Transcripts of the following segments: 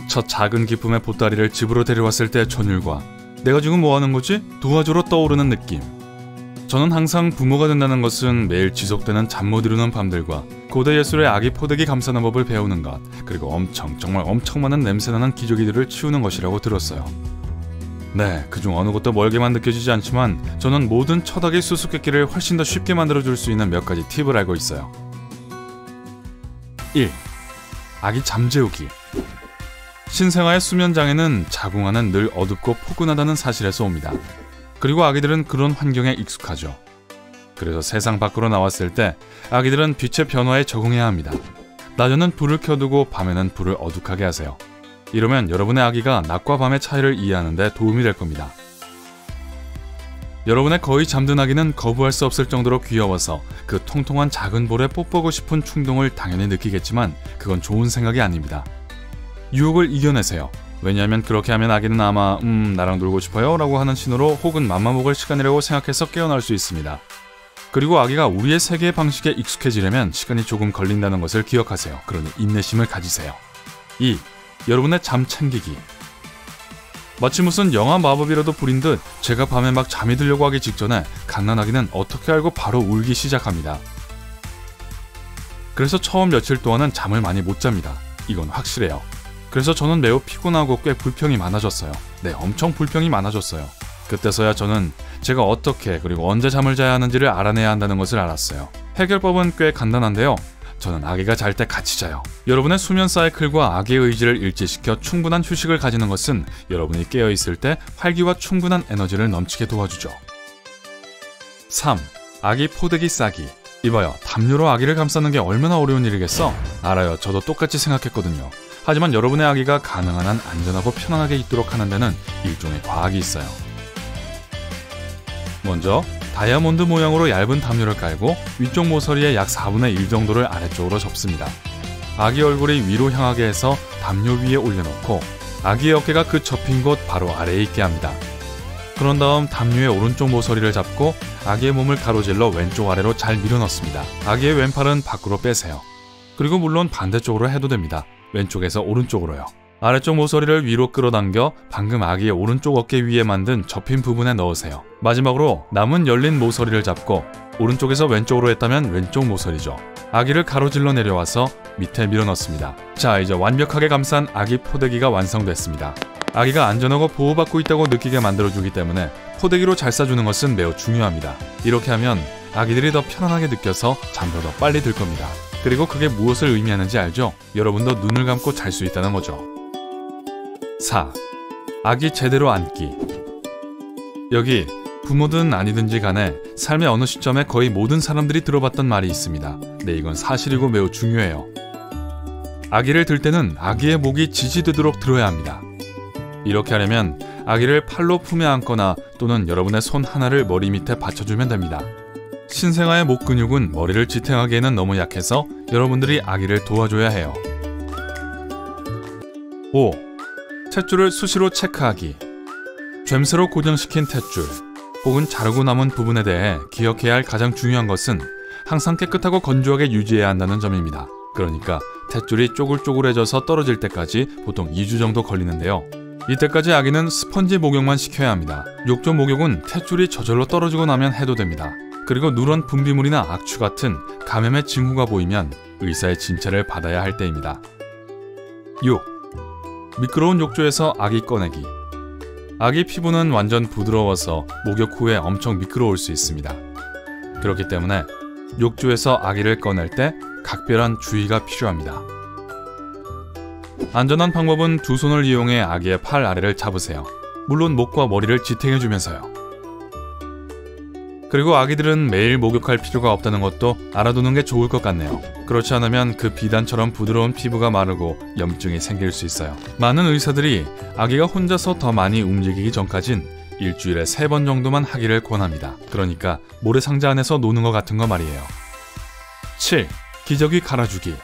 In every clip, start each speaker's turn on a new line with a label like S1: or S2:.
S1: 첫 작은 기쁨의 보따리를 집으로 데려왔을 때의 전율과 내가 지금 뭐하는 거지? 도와주러 떠오르는 느낌. 저는 항상 부모가 된다는 것은 매일 지속되는 잠 못 이루는 밤들과 고대 예술의 아기 포대기 감싸는 법을 배우는 것, 그리고 정말 엄청 많은 냄새나는 기저귀들을 치우는 것이라고 들었어요. 네, 그중 어느 것도 멀게만 느껴지지 않지만 저는 모든 첫 아기 수수께끼를 훨씬 더 쉽게 만들어줄 수 있는 몇 가지 팁을 알고 있어요. 1. 아기 잠재우기. 신생아의 수면장애는 자궁안은 늘 어둡고 포근하다는 사실에서 옵니다. 그리고 아기들은 그런 환경에 익숙하죠. 그래서 세상 밖으로 나왔을 때 아기들은 빛의 변화에 적응해야 합니다. 낮에는 불을 켜두고 밤에는 불을 어둑하게 하세요. 이러면 여러분의 아기가 낮과 밤의 차이를 이해하는 데 도움이 될 겁니다. 여러분의 거의 잠든 아기는 거부할 수 없을 정도로 귀여워서 그 통통한 작은 볼에 뽀뽀하고 싶은 충동을 당연히 느끼겠지만 그건 좋은 생각이 아닙니다. 유혹을 이겨내세요. 왜냐하면 그렇게 하면 아기는 아마 나랑 놀고 싶어요 라고 하는 신호로 혹은 맘마 먹을 시간이라고 생각해서 깨어날 수 있습니다. 그리고 아기가 우리의 세계의 방식에 익숙해지려면 시간이 조금 걸린다는 것을 기억하세요. 그러니 인내심을 가지세요. 2. 여러분의 잠 챙기기. 마치 무슨 영화 마법이라도 부린 듯 제가 밤에 막 잠이 들려고 하기 직전에 갓난아기는 어떻게 알고 바로 울기 시작합니다. 그래서 처음 며칠 동안은 잠을 많이 못 잡니다. 이건 확실해요. 그래서 저는 매우 피곤하고 꽤 불평이 많아졌어요. 네, 엄청 불평이 많아졌어요. 그때서야 저는 제가 어떻게 그리고 언제 잠을 자야 하는지를 알아내야 한다는 것을 알았어요. 해결법은 꽤 간단한데요. 저는 아기가 잘 때 같이 자요. 여러분의 수면 사이클과 아기의 의지를 일치시켜 충분한 휴식을 가지는 것은 여러분이 깨어있을 때 활기와 충분한 에너지를 넘치게 도와주죠. 3. 아기 포대기 싸기. 이봐요, 담요로 아기를 감싸는 게 얼마나 어려운 일이겠어? 알아요, 저도 똑같이 생각했거든요. 하지만 여러분의 아기가 가능한 한 안전하고 편안하게 있도록 하는 데는 일종의 과학이 있어요. 먼저 다이아몬드 모양으로 얇은 담요를 깔고 위쪽 모서리의 약 4분의 1 정도를 아래쪽으로 접습니다. 아기 얼굴이 위로 향하게 해서 담요 위에 올려놓고 아기의 어깨가 그 접힌 곳 바로 아래에 있게 합니다. 그런 다음 담요의 오른쪽 모서리를 잡고 아기의 몸을 가로질러 왼쪽 아래로 잘 밀어넣습니다. 아기의 왼팔은 밖으로 빼세요. 그리고 물론 반대쪽으로 해도 됩니다. 왼쪽에서 오른쪽으로요. 아래쪽 모서리를 위로 끌어당겨 방금 아기의 오른쪽 어깨 위에 만든 접힌 부분에 넣으세요. 마지막으로 남은 열린 모서리를 잡고 오른쪽에서 왼쪽으로 했다면 왼쪽 모서리죠. 아기를 가로질러 내려와서 밑에 밀어넣습니다. 자, 이제 완벽하게 감싼 아기 포대기가 완성됐습니다. 아기가 안전하고 보호받고 있다고 느끼게 만들어주기 때문에 포대기로 잘 싸주는 것은 매우 중요합니다. 이렇게 하면 아기들이 더 편안하게 느껴서 잠도 더 빨리 들 겁니다. 그리고 그게 무엇을 의미하는지 알죠? 여러분도 눈을 감고 잘 수 있다는 거죠. 4. 아기 제대로 안기. 여기 부모든 아니든지 간에 삶의 어느 시점에 거의 모든 사람들이 들어봤던 말이 있습니다. 네, 이건 사실이고 매우 중요해요. 아기를 들 때는 아기의 목이 지지되도록 들어야 합니다. 이렇게 하려면 아기를 팔로 품에 안거나 또는 여러분의 손 하나를 머리 밑에 받쳐주면 됩니다. 신생아의 목 근육은 머리를 지탱하기에는 너무 약해서 여러분들이 아기를 도와줘야 해요. 5. 탯줄을 수시로 체크하기. 죬새로 고정시킨 탯줄 혹은 자르고 남은 부분에 대해 기억해야 할 가장 중요한 것은 항상 깨끗하고 건조하게 유지해야 한다는 점입니다. 그러니까 탯줄이 쪼글쪼글해져서 떨어질 때까지 보통 2주 정도 걸리는데요. 이때까지 아기는 스펀지 목욕만 시켜야 합니다. 욕조 목욕은 탯줄이 저절로 떨어지고 나면 해도 됩니다. 그리고 누런 분비물이나 악취 같은 감염의 징후가 보이면 의사의 진찰을 받아야 할 때입니다. 6. 미끄러운 욕조에서 아기 꺼내기. 아기 피부는 완전 부드러워서 목욕 후에 엄청 미끄러울 수 있습니다. 그렇기 때문에 욕조에서 아기를 꺼낼 때 각별한 주의가 필요합니다. 안전한 방법은 두 손을 이용해 아기의 팔 아래를 잡으세요. 물론 목과 머리를 지탱해주면서요. 그리고 아기들은 매일 목욕할 필요가 없다는 것도 알아두는 게 좋을 것 같네요. 그렇지 않으면 그 비단처럼 부드러운 피부가 마르고 염증이 생길 수 있어요. 많은 의사들이 아기가 혼자서 더 많이 움직이기 전까진 일주일에 3번 정도만 하기를 권합니다. 그러니까 모래상자 안에서 노는 것 같은 거 말이에요. 7. 기저귀 갈아주기.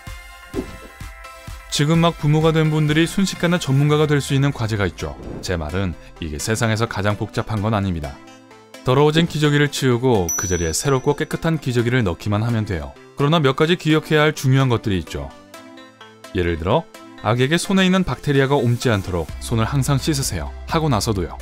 S1: 지금 막 부모가 된 분들이 순식간에 전문가가 될 수 있는 과제가 있죠. 제 말은 이게 세상에서 가장 복잡한 건 아닙니다. 더러워진 기저귀를 치우고 그 자리에 새롭고 깨끗한 기저귀를 넣기만 하면 돼요. 그러나 몇 가지 기억해야 할 중요한 것들이 있죠. 예를 들어 아기에게 손에 있는 박테리아가 옮지 않도록 손을 항상 씻으세요. 하고 나서도요.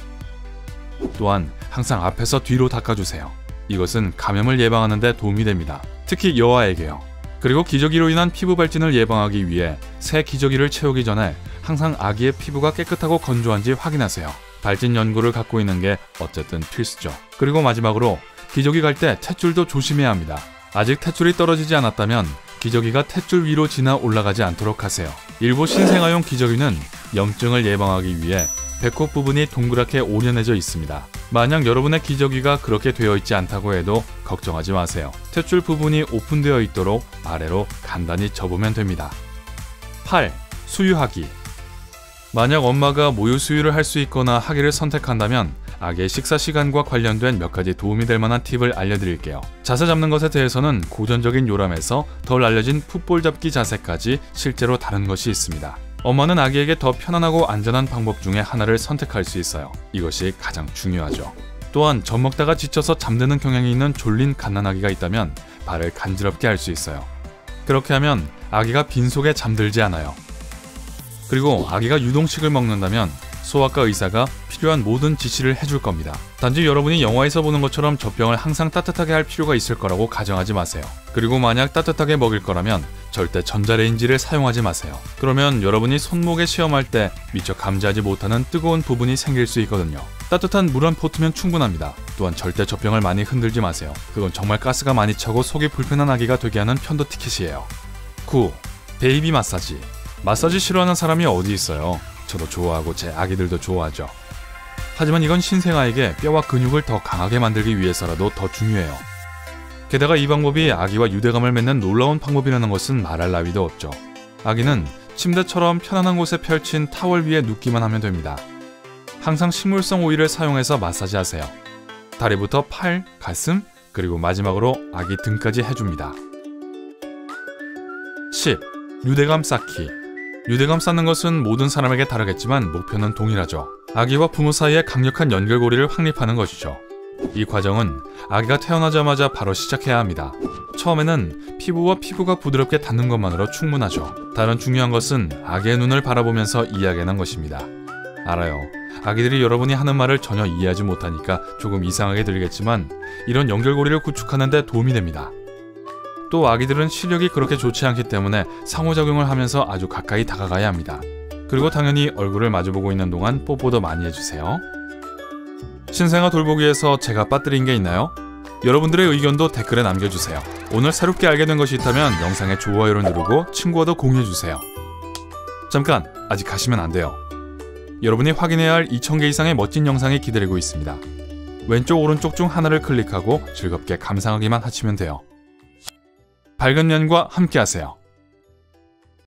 S1: 또한 항상 앞에서 뒤로 닦아주세요. 이것은 감염을 예방하는 데 도움이 됩니다. 특히 여아에게요. 그리고 기저귀로 인한 피부 발진을 예방하기 위해 새 기저귀를 채우기 전에 항상 아기의 피부가 깨끗하고 건조한지 확인하세요. 발진 연고를 갖고 있는 게 어쨌든 필수죠. 그리고 마지막으로 기저귀 갈 때 탯줄도 조심해야 합니다. 아직 탯줄이 떨어지지 않았다면 기저귀가 탯줄 위로 지나 올라가지 않도록 하세요. 일부 신생아용 기저귀는 염증을 예방하기 위해 배꼽 부분이 동그랗게 오려내져 있습니다. 만약 여러분의 기저귀가 그렇게 되어 있지 않다고 해도 걱정하지 마세요. 탯줄 부분이 오픈되어 있도록 아래로 간단히 접으면 됩니다. 8. 수유하기. 만약 엄마가 모유 수유를 할 수 있거나 하기를 선택한다면 아기의 식사 시간과 관련된 몇 가지 도움이 될 만한 팁을 알려드릴게요. 자세 잡는 것에 대해서는 고전적인 요람에서 덜 알려진 풋볼 잡기 자세까지 실제로 다른 것이 있습니다. 엄마는 아기에게 더 편안하고 안전한 방법 중에 하나를 선택할 수 있어요. 이것이 가장 중요하죠. 또한 젖 먹다가 지쳐서 잠드는 경향이 있는 졸린 갓난아기가 있다면 발을 간지럽게 할 수 있어요. 그렇게 하면 아기가 빈속에 잠들지 않아요. 그리고 아기가 유동식을 먹는다면 소아과 의사가 필요한 모든 지시를 해줄 겁니다. 단지 여러분이 영화에서 보는 것처럼 젖병을 항상 따뜻하게 할 필요가 있을 거라고 가정하지 마세요. 그리고 만약 따뜻하게 먹일 거라면 절대 전자레인지를 사용하지 마세요. 그러면 여러분이 손목에 시험할 때 미처 감지하지 못하는 뜨거운 부분이 생길 수 있거든요. 따뜻한 물 한 포트면 충분합니다. 또한 절대 젖병을 많이 흔들지 마세요. 그건 정말 가스가 많이 차고 속이 불편한 아기가 되게 하는 편도 티켓이에요. 9. 베이비 마사지. 마사지 싫어하는 사람이 어디 있어요? 저도 좋아하고 제 아기들도 좋아하죠. 하지만 이건 신생아에게 뼈와 근육을 더 강하게 만들기 위해서라도 더 중요해요. 게다가 이 방법이 아기와 유대감을 맺는 놀라운 방법이라는 것은 말할 나위도 없죠. 아기는 침대처럼 편안한 곳에 펼친 타월 위에 눕기만 하면 됩니다. 항상 식물성 오일을 사용해서 마사지하세요. 다리부터 팔, 가슴, 그리고 마지막으로 아기 등까지 해줍니다. 10. 유대감 쌓기. 유대감 쌓는 것은 모든 사람에게 다르겠지만 목표는 동일하죠. 아기와 부모 사이에 강력한 연결고리를 확립하는 것이죠. 이 과정은 아기가 태어나자마자 바로 시작해야 합니다. 처음에는 피부와 피부가 부드럽게 닿는 것만으로 충분하죠. 다른 중요한 것은 아기의 눈을 바라보면서 이야기하는 것입니다. 알아요. 아기들이 여러분이 하는 말을 전혀 이해하지 못하니까 조금 이상하게 들리겠지만 이런 연결고리를 구축하는 데 도움이 됩니다. 또 아기들은 시력이 그렇게 좋지 않기 때문에 상호작용을 하면서 아주 가까이 다가가야 합니다. 그리고 당연히 얼굴을 마주보고 있는 동안 뽀뽀도 많이 해주세요. 신생아 돌보기에서 제가 빠뜨린 게 있나요? 여러분들의 의견도 댓글에 남겨주세요. 오늘 새롭게 알게 된 것이 있다면 영상에 좋아요를 누르고 친구와도 공유해주세요. 잠깐! 아직 가시면 안 돼요. 여러분이 확인해야 할 2000개 이상의 멋진 영상이 기다리고 있습니다. 왼쪽 오른쪽 중 하나를 클릭하고 즐겁게 감상하기만 하시면 돼요. 밝은 면과 함께하세요.